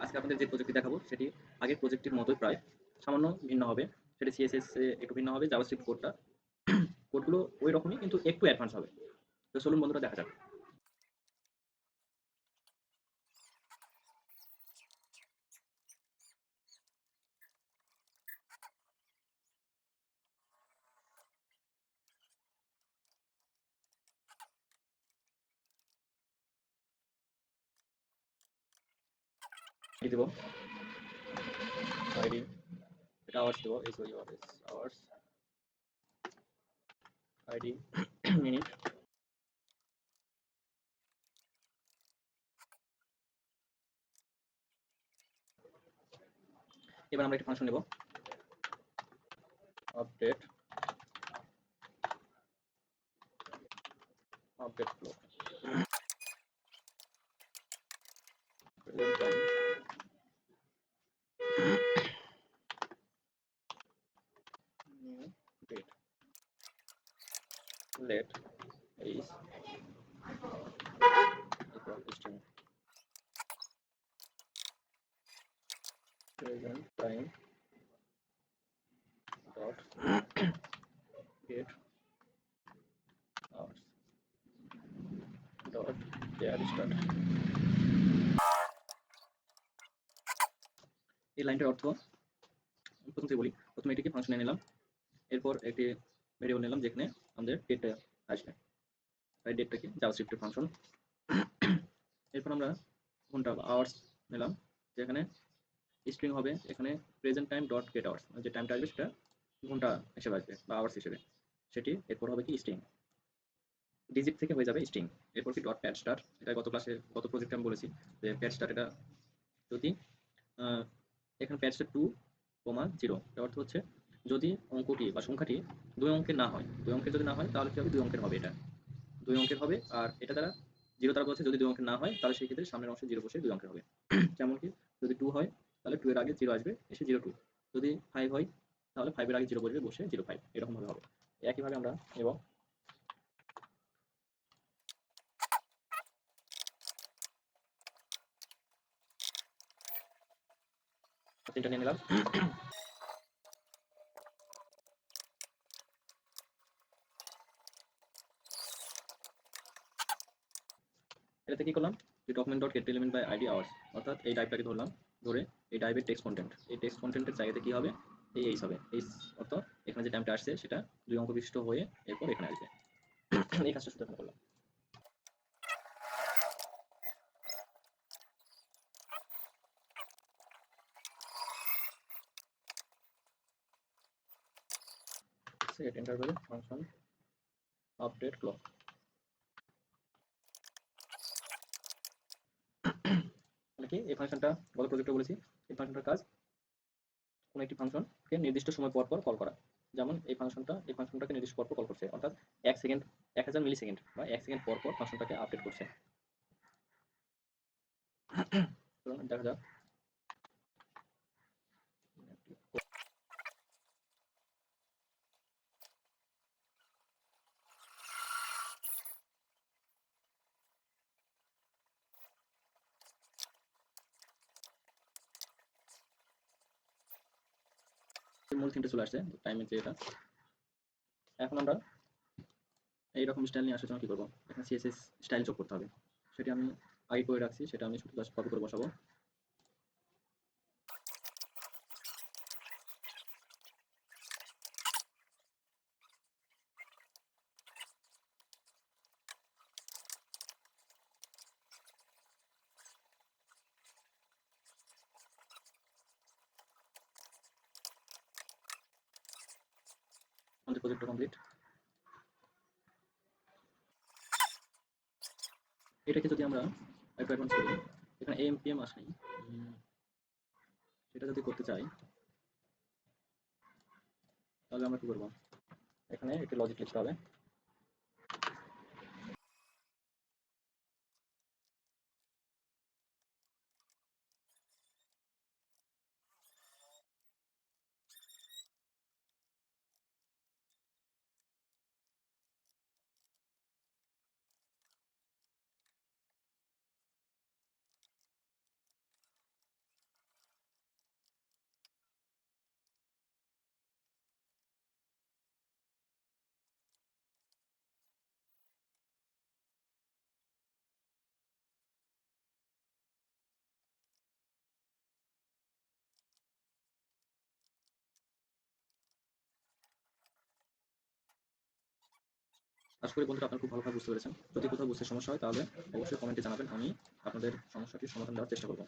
আজকে আপনাদের যে প্রজেক্টটি দেখাবো সেটি আগের প্রজেক্টটির মতোই প্রায়, সামান্য ভিন্ন হবে। সেটি সিএসএস এ একটু ভিন্ন হবে, জাভাস্ক্রিপ্ট কোডটা কোডগুলো ওই রকমই কিন্তু একটু অ্যাডভান্স হবে। তো চলুন বন্ধুরা দেখা যাক। কি দেবো? আইডি, এটা আওয়ার্স দেবো, SOURS আওয়ার্স, আইডি মিনিট। এবার আমরা একটা ফাংশন নেব, update update flow, new date, let is equal string, present time dot get hours dot there start। এই লাইনটার অর্থ প্রথম থেকে বলি। প্রথমে এটিকে ফাংশনে নিলাম, এরপর একটি ভেরিয়েবল নিলাম যেখানে আমাদের ডেটটা আসবে, তাই ডেটটাকে জাভাস্ক্রিপ্টের ফাংশন। এরপর আমরা ঘন্টা বা আওয়ার্স নিলাম, যেখানে স্ট্রিং হবে এখানে present time dot gate hours, যে টাইমটা আসবে সেটা ঘন্টা হিসেবে আসবে বা আওয়ার্স হিসেবে, সেটি এরপর হবে কি স্ট্রিং, ডিজিট থেকে হয়ে যাবে স্ট্রিং। এরপর কি ডট প্যাড স্টার, এটা গত ক্লাসে গত প্রজেক্টে আমি বলেছি যে প্যাড স্টার এটা যদি এখানে প্যাড স্টার 2, 0, এর অর্থ হচ্ছে যদি অঙ্কটি বা সংখ্যাটি 2 অঙ্কের না হয়, 2 অঙ্কের যদি না হয় তাহলে কি হবে, 2 অঙ্কের হবে, এটা 2 অঙ্কের হবে। আর এটা দ্বারা 0 দ্বারা বলছে যদি 2 অঙ্কের না হয় তাহলে সেই ক্ষেত্রে সামনের অংশে 0 বসে 2 অঙ্কের হবে। যেমন কি যদি 2 হয় তাহলে 2 এর আগে 0 আসবে, এসে 02। যদি 5 হয় তাহলে 5 এর আগে 0 বসবে, বসে 05, এরকম ভাবে হবে। একইভাবে আমরা নেব, তিনটা নিয়ে নিলাম। এটাতে কি করলাম, যে document dot get element by ID hours, অর্থাৎ এই টাইপটাকে ধরলাম, ধরে এই টাইপের টেক্সট কন্টেন্ট, এই টেক্সট কন্টেন্টের জায়গাতে কি হবে, এই এইস হবে। এইস অর্থ এখানে যে টাইমটা আসছে সেটা 2 অঙ্ক বিশিষ্ট হয়ে এরপর এখানে আসবে। এই কাজটা শুধু এখানে করলাম। Set interval function update clock, মানে কি এই ফাংশনটা গত প্রজেক্টে বলেছি, এই ফাংশনটার কাজ কোনো একটি ফাংশনকে নির্দিষ্ট সময় পর পর কল করা। যেমন এই ফাংশনটাকে নির্দিষ্ট পর পর কল করছে, অর্থাৎ 1 সেকেন্ড 1000 মিলি সেকেন্ড বা 1 সেকেন্ড পর পর ফাংশনটাকে আপডেট করছে। চলুন দেখা যাক। মূল থিমটা চলে আসছে, টাইমের যে এটা। এখন আমরা এইরকম স্টাইল নিয়ে আসার জন্য কি করবো, এখানে সিএসএস স্টাইল যোগ করতে হবে। সেটি আমি আগে করে রাখছি, সেটা আমি শুধু জাস্ট কপি করে বসাবো। আমাদের প্রজেক্টটা কমপ্লিট। এটাকে যদি আমরা একটু অ্যাডভান্স করি, এখানে এএমপিএম আসেনি, সেটা যদি করতে চাই তাহলে আমরা কি করবো, এখানে একটি লজিক লিখতে হবে। আশা করি বন্ধুরা আপনারা খুব ভালোভাবে বুঝতে পেরেছেন। যদি কোথাও বুঝতে সমস্যা হয় তাহলে অবশ্যই কমেন্টে জানাবেন, আমি আপনাদের সমস্যাটির সমাধান দেওয়ার চেষ্টা করব।